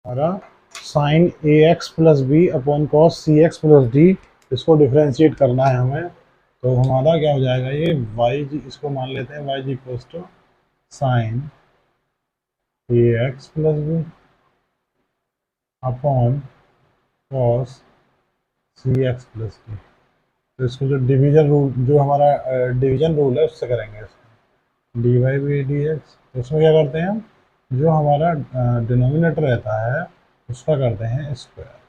हमारा sine a x plus b upon cos c x plus d, इसको differentiate करना है हमें। तो हमारा क्या हो जाएगा, ये वाई जी, इसको मान लेते हैं वाई जी equals to sine a x plus b upon cos c x plus d. तो इसको जो डिवीजन रूल, जो हमारा डिवीजन रूल है उससे करेंगे इसको, d y by d x. तो उसमें क्या करते हैं हम, जो हमारा डिनोमिनेटर रहता है उसका करते हैं स्क्वायर।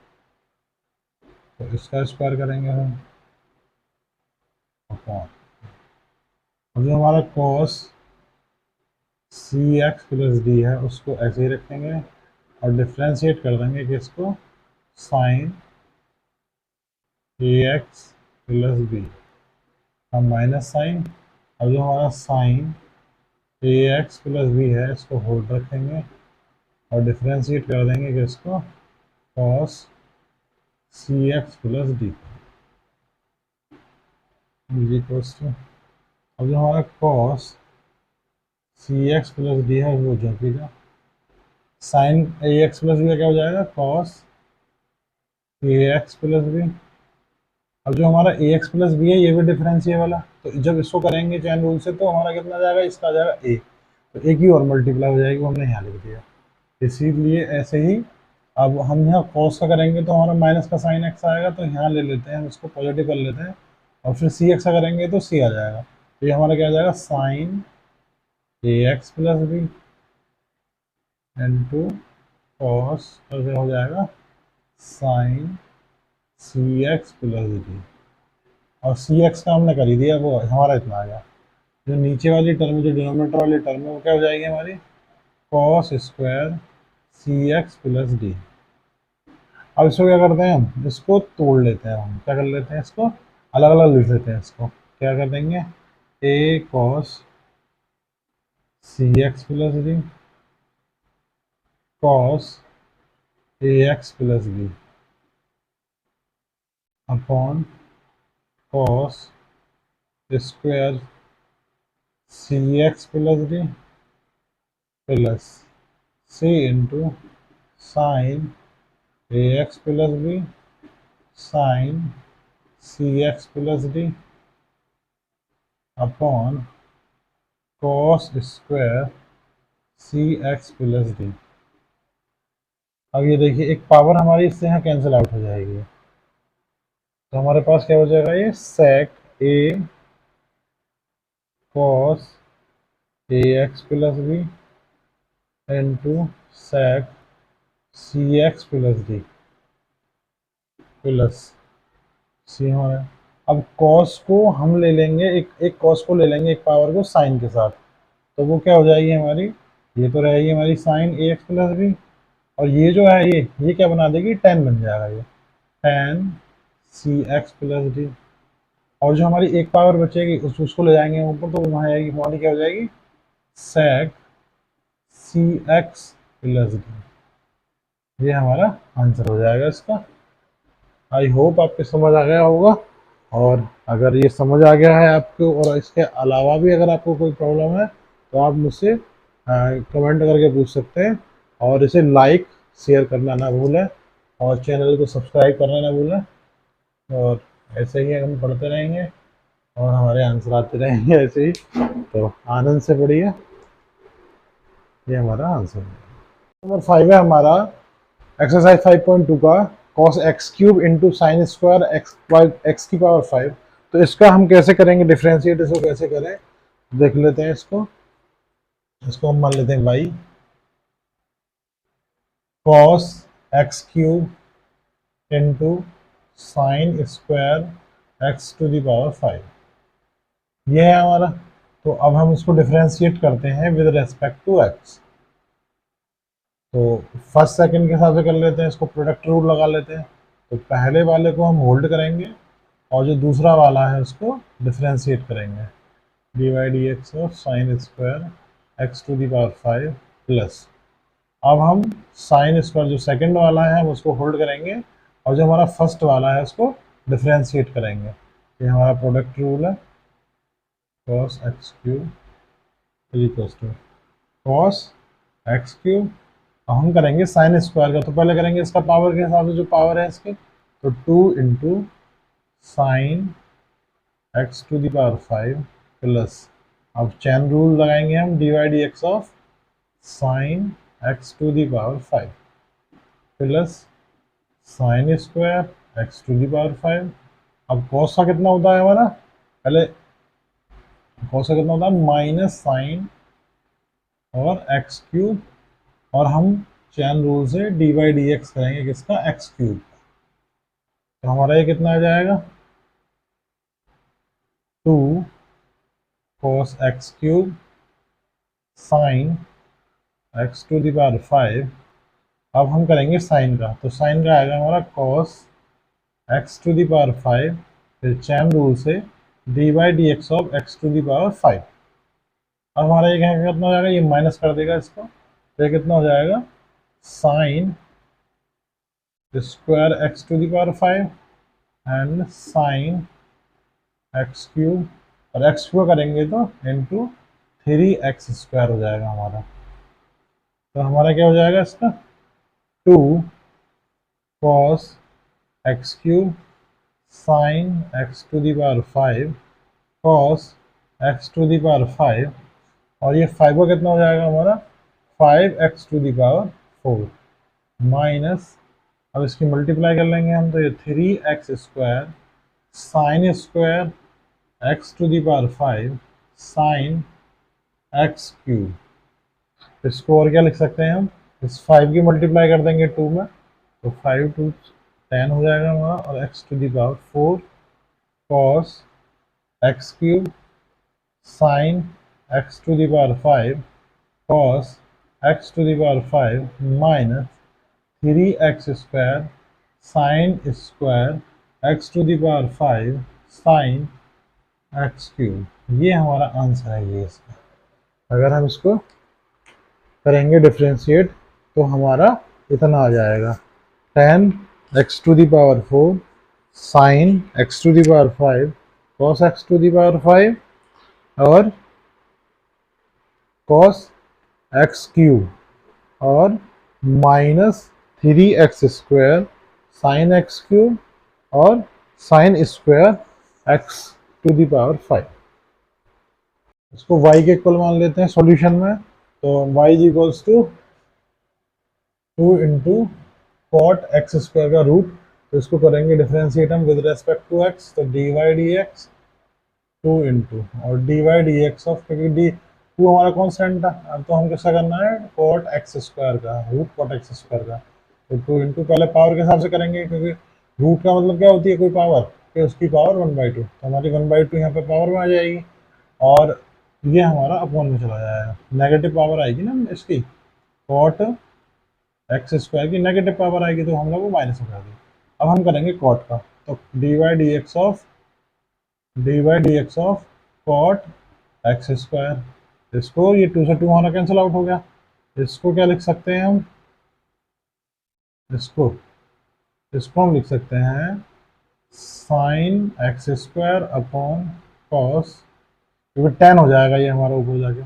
तो इसका स्क्वायर करेंगे हम अपॉन, और जो हमारा cos c x plus d है उसको ऐसे ही रखेंगे और डिफ्रेंशिएट कर देंगे कि इसको sign a x plus B, हम माइनस साइन, और जो हमारा sine a x plus B है इसको होल्ड रखेंगे और डिफ्रेंशिएट कर देंगे कि इसको cos c x plus d equals to, अब जो हमारा cos c x plus d है वो जो कि जो sine a x plus b का क्या हो जाएगा, cos a x plus b. अब जो हमारा ए एक्स प्लस बी है ये भी डिफरेंशिएबल है, तो जब इसको करेंगे चैन रूल से तो हमारा कितना जाएगा, इसका आ जाएगा ए, तो ए की और मल्टीप्लाई हो जाएगी, वो हमने यहाँ लिख दिया। इसीलिए ऐसे ही अब हम यहाँ कॉस का करेंगे तो हमारा माइनस का साइन एक्स आएगा, तो यहाँ ले लेते हैं हम, इसको पॉजिटिव कर लेते हैं, और फिर सी एक्स का करेंगे तो सी आ जाएगा। तो ये हमारा क्या आ जाएगा, sine a x plus b into cos, और क्या हो जाएगा sine c x plus d, और सी एक्स का हमने कर ही दिया, वो हमारा इतना आ गया। जो नीचे वाली टर्म, जो डिनोमिनेटर वाली टर्म है वो क्या हो जाएगी हमारी, cos square c x plus d. अब इसको क्या करते हैं हम, इसको तोड़ लेते हैं, हम क्या कर लेते हैं, इसको अलग अलग लिख लेते हैं। इसको क्या कर देंगे, a cos c x plus d cos a x plus b upon cos square c x plus d plus c into sine a x plus b sine c x plus d upon cos square c x plus d. अब ये देखिए एक power हमारी इससे यहाँ cancel out हो जाएगी, तो हमारे पास क्या हो जाएगा, ये sec a cos a x plus b into sec c x plus d plus c हमारा। अब कॉस को हम ले लेंगे, एक कॉस को ले लेंगे, एक पावर को साइन के साथ, तो वो क्या हो जाएगी हमारी, ये तो रहेगी हमारी sign a x plus B, और ये जो है ये क्या बना देगी, टेन बन जाएगा, ये टेन सी एक्स प्लस डी। और जो हमारी एक पावर बचेगी उसको ले जाएंगे ऊपर, तो वहाँ आएगी हमारी, क्या हो जाएगी, सेक सी एक्स प्लस डी। ये हमारा आंसर हो जाएगा इसका। आई होप आपके समझ आ गया होगा, और अगर ये समझ आ गया है आपको और इसके अलावा भी अगर आपको कोई प्रॉब्लम है तो आप मुझसे कमेंट करके पूछ सकते हैं, और इसे लाइक शेयर करना ना भूलें, और चैनल को सब्सक्राइब करना ना भूलें, और ऐसे ही हम पढ़ते रहेंगे और हमारे आंसर आते रहेंगे ऐसे ही। तो आनंद से पढ़िए, ये हमारा आंसर है। नंबर 5 है हमारा एक्सरसाइज 5.2 का cos x cube into sine square x की पावर 5। तो इसका हम कैसे करेंगे डिफ्रेंशिएट, इसको कैसे करें देख लेते हैं। इसको हम मान लेते हैं y cos x cube into sine square x to the power 5, ये है हमारा। तो अब हम इसको डिफ्रेंशिएट करते हैं विद रेस्पेक्ट टू x। तो फर्स्ट सेकंड के हिसाब से कर लेते हैं, इसको प्रोडक्ट रूल लगा लेते हैं। तो पहले वाले को हम होल्ड करेंगे और जो दूसरा वाला है उसको डिफ्रेंशिएट करेंगे, d y d x of sine square x to the power 5 plus. अब हम साइन स्क्वायर जो सेकंड वाला है हम उसको होल्ड करेंगे, और जो हमारा फर्स्ट वाला है उसको डिफ्रेंशिएट करेंगे। ये हमारा प्रोडक्ट रूल है, cos x cube equals to cos x cube अब हम करेंगे साइन स्क्वायर का, तो पहले करेंगे इसका पावर के हिसाब से जो पावर है इसकी, तो 2 into sine x to the power 5 plus, अब चैन रूल लगाएंगे हम, d y d x of sine x to the power 5 plus sine square x to the power 5। अब कॉस का कितना होता है हमारा, पहले कॉस का कितना होता है माइनस साइन और एक्स क्यूब, और हम चैन रूल से डी वाई डी एक्स करेंगे किसका, एक्स क्यूब। तो हमारा ये कितना आ जाएगा, 2 cos x cube sine x to the power 5। अब हम करेंगे साइन का, तो साइन का आएगा हमारा cos x to the power 5, फिर चैन रूल से d by d x of x to the power 5। अब हमारा ये कितना हो जाएगा, ये माइनस कर देगा इसको, तो ये कितना हो जाएगा sine square x to the power 5 and sine x cube, और एक्स क्यूब करेंगे तो इंटू 3x स्क्वायर हो जाएगा हमारा। तो हमारा क्या हो जाएगा इसका, 2 cos x cube sine x to the power 5 cos x to the power 5, और ये 5 का कितना हो जाएगा हमारा 5x to the power 4 minus, अब इसकी मल्टीप्लाई कर लेंगे हम, तो ये 3x square sine square x to the power 5 sine x cube. इसको और क्या लिख सकते हैं हम, इस 5 की मल्टीप्लाई कर देंगे 2 में, तो 5 टू 10 हो जाएगा हमारा, और x to the power 4 cos x cube sine x to the power 5 cos x to the power 5 minus 3x square sine square x to the power 5 sine x cube. ये हमारा आंसर है ये इसका। अगर हम इसको करेंगे डिफ्रेंशिएट तो हमारा इतना आ जाएगा 10x to the power 4 sine x to the power 5 cos x to the power 5 और cos एक्स क्यूब, और minus 3x square sine x cube और sine square x to the power 5। इसको y के इक्वल मान लेते हैं solution में, तो y is equals to 2 into cot x square का रूट, तो इसको करेंगे डिफरेंशिएट हम विद रेस्पेक्ट टू x, तो d y d x 2 into और d y d x of, क्योंकि डी 2 हमारा कॉन्स्टेंट था, अब तो हम कैसा करना है कॉट एक्स स्क्वायर का रूट कॉट एक्स स्क्वायर का, तो 2 इंटू पहले पावर के हिसाब से करेंगे, क्योंकि रूट का मतलब क्या होती है कोई पावर, कि उसकी पावर 1/2, तो हमारी 1/2 यहाँ पे पावर में आ जाएगी, और ये हमारा अपॉन में चला जाएगा, नेगेटिव पावर आएगी ना इसकी, कॉट एक्स स्क्वायर की नेगेटिव पावर आएगी, तो हम लोग वो माइनस कर दी। अब हम करेंगे कॉट का, तो d y d x of cot x square, इसको ये 2 से 2 होना कैंसिल आउट हो गया, इसको क्या लिख सकते हैं हम, इसको हम लिख सकते हैं sign x square upon cos, क्योंकि 10 हो जाएगा ये हमारा ऊपर जाके,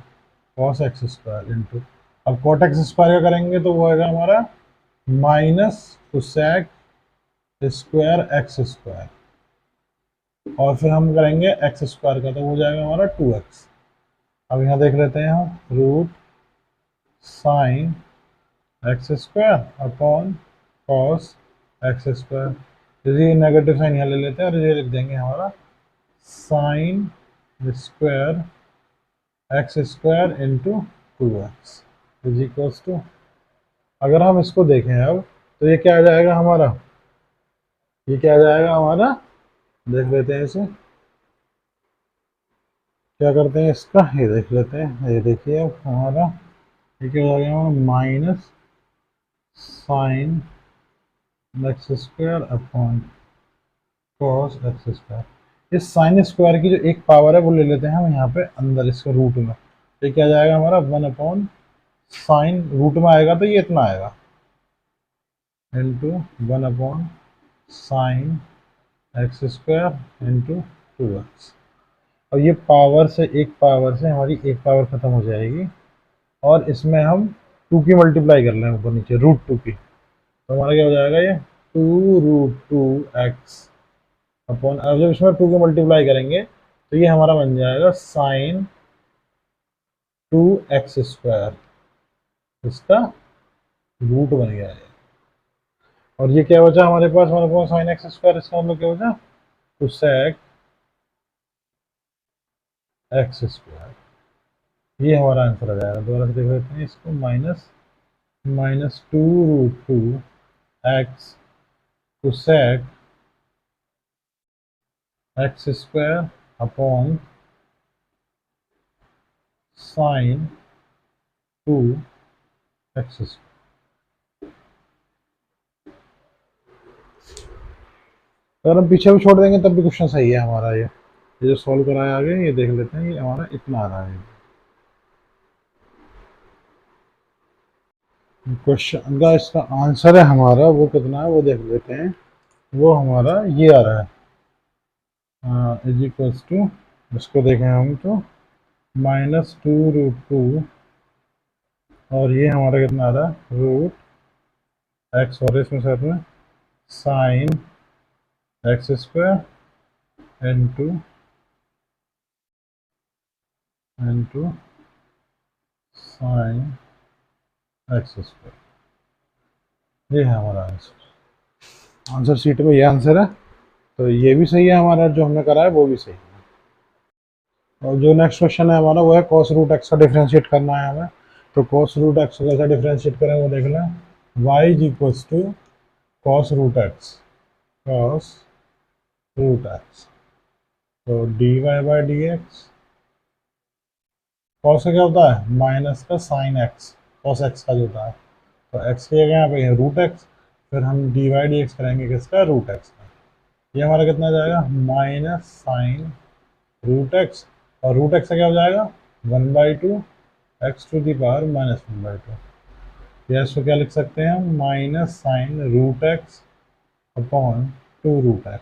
कॉस एक्स स्क्वायर इंटू, अब कॉट एक्स स्क्वायर का करेंगे तो वो आएगा हमारा minus cosec square x square, और फिर हम करेंगे एक्स स्क्वायर का, तो वो जाएगा हमारा 2x। अब यहाँ देख लेते हैं हम, root sine x square upon cos x square, यदि नेगेटिव साइन यहाँ ले लेते हैं और ये लिख देंगे हमारा sine square x square into 2x is equals to, अगर हम इसको देखें अब तो ये क्या आ जाएगा हमारा, ये क्या आ जाएगा हमारा, देख लेते हैं इसे, क्या करते हैं इसका, ये देख लेते हैं, ये देखिए अब हमारा ये क्या हो गया, minus sign x square upon cos x square. इस साइन स्क्वायर की जो एक पावर है वो ले लेते हैं हम यहाँ पे अंदर इसके रूट में, तो क्या जाएगा हमारा 1 अपॉन साइन, रूट में आएगा तो ये इतना आएगा into 1 upon sine x square into 2x, और ये पावर से हमारी एक पावर ख़त्म हो जाएगी, और इसमें हम 2 की मल्टीप्लाई कर लें ऊपर नीचे, √2 की, तो हमारा क्या हो जाएगा ये 2√2x अपॉन, अब जब इसमें 2 की मल्टीप्लाई करेंगे तो ये हमारा बन जाएगा साइन 2x², इसका रूट बन गया है। और ये क्या बचा हमारे पास साइन x², इसका मतलब क्या बचा, कोसेक x²। ये हमारा आंसर आ जाएगा। दोबारा से देख लेते हैं इसको, -2√2x cosec x² upon sine 2x²। अगर हम पीछे भी छोड़ देंगे तब भी क्वेश्चन सही है हमारा। ये जो सॉल्व कराया आगे, ये देख लेते हैं, ये हमारा इतना आ रहा है। क्वेश्चन का इसका आंसर है हमारा, वो कितना है वो देख लेते हैं। वो हमारा ये आ रहा है, इज इक्वल्स टू, इसको देखें हम तो -2√2, और ये हमारा कितना आ रहा है √x, और इसमें साथ में sign x² into sine x²। ये है हमारा आंसर। आंसर शीट में ये आंसर है, तो ये भी सही है हमारा, जो हमने करा है वो भी सही है। और जो नेक्स्ट क्वेश्चन है हमारा, वो है cos√x का डिफ्रेंशिएट करना है हमें। तो cos√x को कैसे डिफ्रेंशिएट करें वो देख लें। y is equals to cos√x, तो dy/dx, cos का क्या होता है माइनस का साइन x, cos x का जो होता है, तो x की जगह यहाँ पे √x, फिर हम dy/dx करेंगे किसका, √x का। ये हमारा कितना आ जाएगा माइनस साइन √x, और √x का क्या हो जाएगा 1/2 x⁻⁻²। या इसको क्या लिख सकते हैं हम, minus sign √x upon 2√x।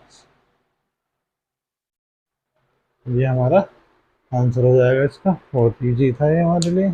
ये हमारा आंसर हो जाएगा इसका। बहुत ईजी था ये हमारे लिए।